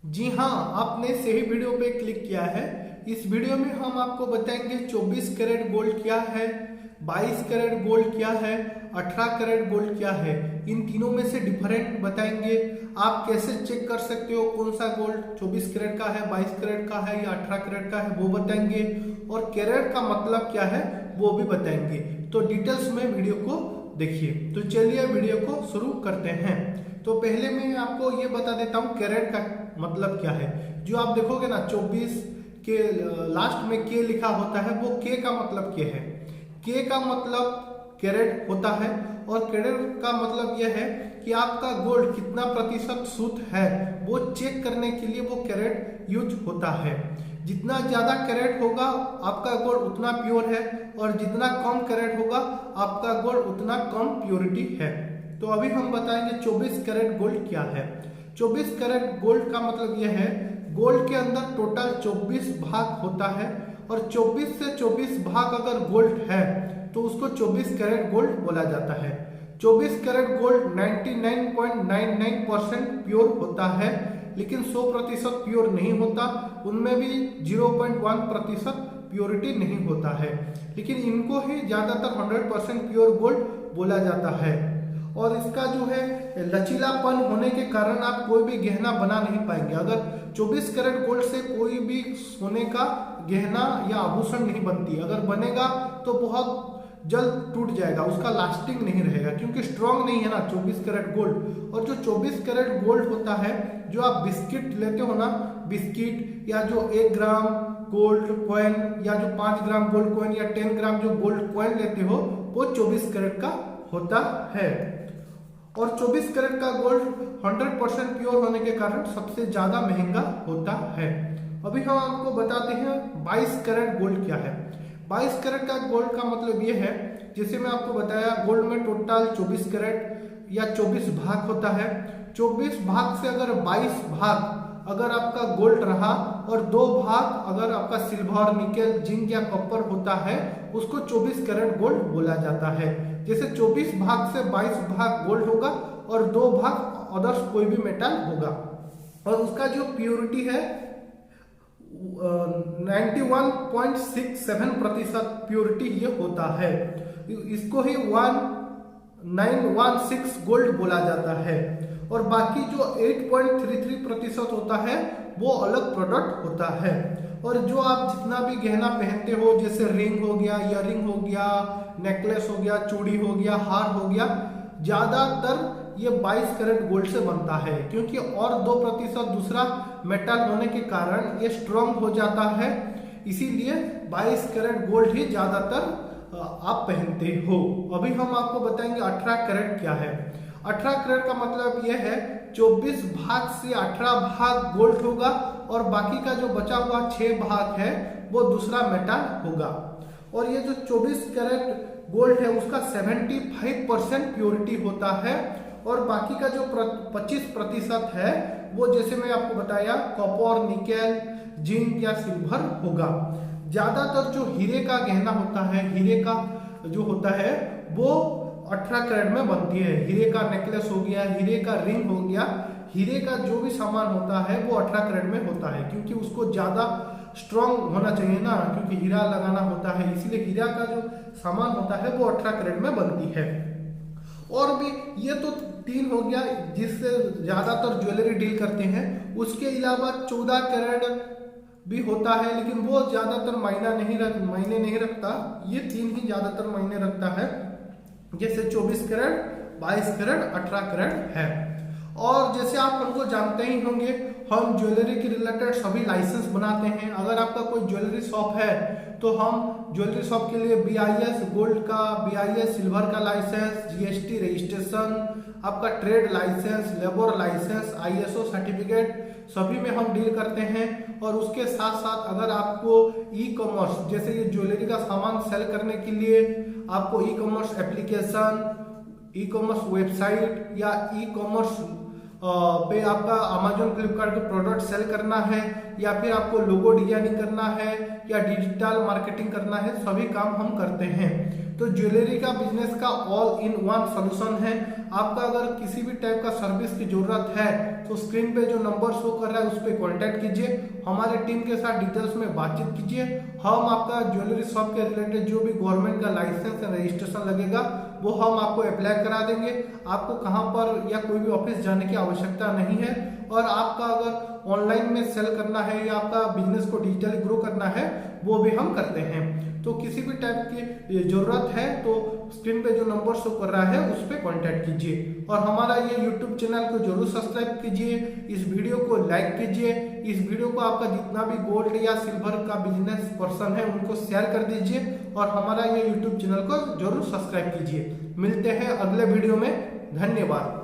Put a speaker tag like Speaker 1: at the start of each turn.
Speaker 1: जी हाँ, आपने सही वीडियो पे क्लिक किया है। इस वीडियो में हम आपको बताएंगे 24 कैरेट गोल्ड क्या है, 22 कैरेट गोल्ड क्या है, 18 कैरेट गोल्ड क्या है। इन तीनों में से डिफरेंट बताएंगे। आप कैसे चेक कर सकते हो कौन सा गोल्ड 24 कैरेट का है, 22 कैरेट का है या 18 कैरेट का है, वो बताएंगे। और कैरेट का मतलब क्या है वो भी बताएंगे। तो डिटेल्स में वीडियो को देखिए। तो चलिए वीडियो को शुरू करते हैं। तो पहले मैं आपको ये बता देता हूँ कैरेट का मतलब क्या है। जो आप देखोगे ना 24 के लास्ट में के लिखा होता है, वो के का मतलब क्या है। के का मतलब कैरेट होता है और कैरेट का मतलब यह है कि आपका गोल्ड कितना प्रतिशत शुद्ध है वो चेक करने के लिए वो कैरेट यूज होता है। जितना ज्यादा कैरेट होगा आपका गोल्ड उतना प्योर है और जितना कम कैरेट होगा आपका गोल्ड उतना कम प्योरिटी है। तो अभी हम बताएंगे 24 कैरेट गोल्ड क्या है। 24 कैरेट गोल्ड का मतलब यह है गोल्ड के अंदर टोटल 24 भाग होता है और 24 से 24 भाग अगर गोल्ड है तो उसको 24 कैरेट गोल्ड बोला जाता है। 24 कैरेट गोल्ड 99.99% प्योर होता है, लेकिन 100% प्योर नहीं होता। उनमें भी 0.1% प्योरिटी नहीं होता है, लेकिन इनको ही ज्यादातर 100% प्योर गोल्ड बोला जाता है। और इसका जो है लचीलापन होने के कारण आप कोई भी गहना बना नहीं पाएंगे। अगर 24 कैरेट गोल्ड से कोई भी सोने का गहना या आभूषण नहीं बनती, अगर बनेगा तो बहुत जल्द टूट जाएगा, उसका लास्टिंग नहीं रहेगा क्योंकि स्ट्रांग नहीं है ना 24 कैरेट गोल्ड। और जो 24 कैरेट गोल्ड होता है, जो आप बिस्किट लेते हो ना, बिस्किट या जो 1 ग्राम गोल्ड कॉइन या जो 5 ग्राम गोल्ड कॉइन या 10 ग्राम जो गोल्ड कॉइन लेते हो, वो 24 कैरेट का होता है। और 24 कैरेट का गोल्ड 100% प्योर होने के कारण सबसे ज्यादा महंगा होता है। अभी हम आपको बताते हैं 22 कैरेट गोल्ड क्या है। 22 कैरेट का गोल्ड का मतलब ये है, जैसे मैं आपको बताया गोल्ड में टोटल 24 कैरेट या 24 भाग होता है। 24 भाग से अगर 22 भाग अगर आपका गोल्ड रहा और 2 भाग अगर आपका सिल्वर, निकेल, जिंक या कॉपर होता है, उसको 24 कैरेट गोल्ड बोला जाता है। जैसे 24 भाग से 22 भाग गोल्ड होगा और 2 भाग अदर्स कोई भी मेटल होगा। और उसका जो प्योरिटी है 91.67% प्योरिटी ये होता है। इसको ही 1916 गोल्ड बोला जाता है। और बाकी जो 8.33% होता है वो अलग प्रोडक्ट होता है। और जो आप जितना भी गहना पहनते हो, जैसे रिंग हो गया, इयररिंग हो गया, नेकलेस हो गया, चूड़ी हो गया, हार हो गया, ज्यादातर ये 22 कैरेट गोल्ड से बनता है क्योंकि और 2% दूसरा मेटल होने के कारण ये स्ट्रांग हो जाता है। इसीलिए 22 कैरेट गोल्ड ही ज्यादातर आप पहनते हो। अभी हम आपको बताएंगे 18 कैरेट क्या है। 18 कैरेट का मतलब यह है 24 भाग से 18 भाग गोल्ड होगा और बाकी का जो बचा हुआ 6 भाग है वो दूसरा मेटल होगा। और ये जो 24 कैरेट गोल्ड है उसका 75% प्योरिटी होता है और बाकी का जो 25% है वो, जैसे मैं आपको बताया, कॉपर, निकेल, जिंक या सिल्वर होगा। ज्यादातर जो हीरे का गहना होता है, हीरे का जो होता है वो 18 कैरेट में बनती है। हीरे का नेकलेस हो गया, हीरे का रिंग हो गया, हीरे का जो भी सामान होता है वो 18 कैरेट में होता है क्योंकि उसको ज्यादा स्ट्रांग होना चाहिए ना, क्योंकि हीरा लगाना होता है, इसलिए हीरा का जो सामान होता है वो 18 कैरेट में बनती है। और भी ये तो 3 हो गया जिससे ज्यादातर ज्वेलरी डील करते हैं। उसके अलावा 14 कैरेट भी होता है, लेकिन वो ज्यादातर मायने नहीं रखता। ये 3 ही ज्यादातर मायने रखता है, जैसे 24 कैरेट, 22 कैरेट, 18 कैरेट है। और जैसे आप हमको जानते ही होंगे, हम ज्वेलरी के रिलेटेड सभी लाइसेंस बनाते हैं। अगर आपका कोई ज्वेलरी शॉप है तो हम ज्वेलरी शॉप के लिए BIS गोल्ड का, BIS सिल्वर का लाइसेंस, GST रजिस्ट्रेशन, आपका trade licence, labour licence, ISO certificate सभी में हम डील करते हैं। और उसके साथ साथ अगर आपको ई-कॉमर्स, जैसे ये ज्वेलरी का सामान सेल करने के लिए आपको ई-कॉमर्स एप्लीकेशन, ई-कॉमर्स वेबसाइट या ई-कॉमर्स पे आपका अमेजोन, फ्लिपकार्ट के प्रोडक्ट सेल करना है या फिर आपको लोगो डिजाइनिंग करना है या डिजिटल मार्केटिंग करना है, सभी काम हम करते हैं। तो ज्वेलरी का बिजनेस का ऑल इन वन सोल्यूशन है। आपका अगर किसी भी टाइप का सर्विस की जरूरत है तो स्क्रीन पे जो नंबर शो कर रहा है उस पर कॉन्टेक्ट कीजिए, हमारे टीम के साथ डिटेल्स में बातचीत कीजिए। हम आपका ज्वेलरी शॉप के रिलेटेड जो भी गवर्नमेंट का लाइसेंस या रजिस्ट्रेशन लगेगा वो हम आपको अप्लाई करा देंगे। आपको कहाँ पर या कोई भी ऑफिस जाने की आवश्यकता नहीं है। और आपका अगर ऑनलाइन में सेल करना है या आपका बिजनेस को डिजिटली ग्रो करना है वो भी हम करते हैं। तो किसी भी टाइप की जरूरत है तो स्क्रीन पे जो नंबर शो कर रहा है उस पर कॉन्टेक्ट कीजिए। और हमारा ये यूट्यूब चैनल को जरूर सब्सक्राइब कीजिए, इस वीडियो को लाइक कीजिए, इस वीडियो को आपका जितना भी गोल्ड या सिल्वर का बिजनेस पर्सन है उनको शेयर कर दीजिए और हमारा ये यूट्यूब चैनल को जरूर सब्सक्राइब कीजिए। मिलते हैं अगले वीडियो में, धन्यवाद।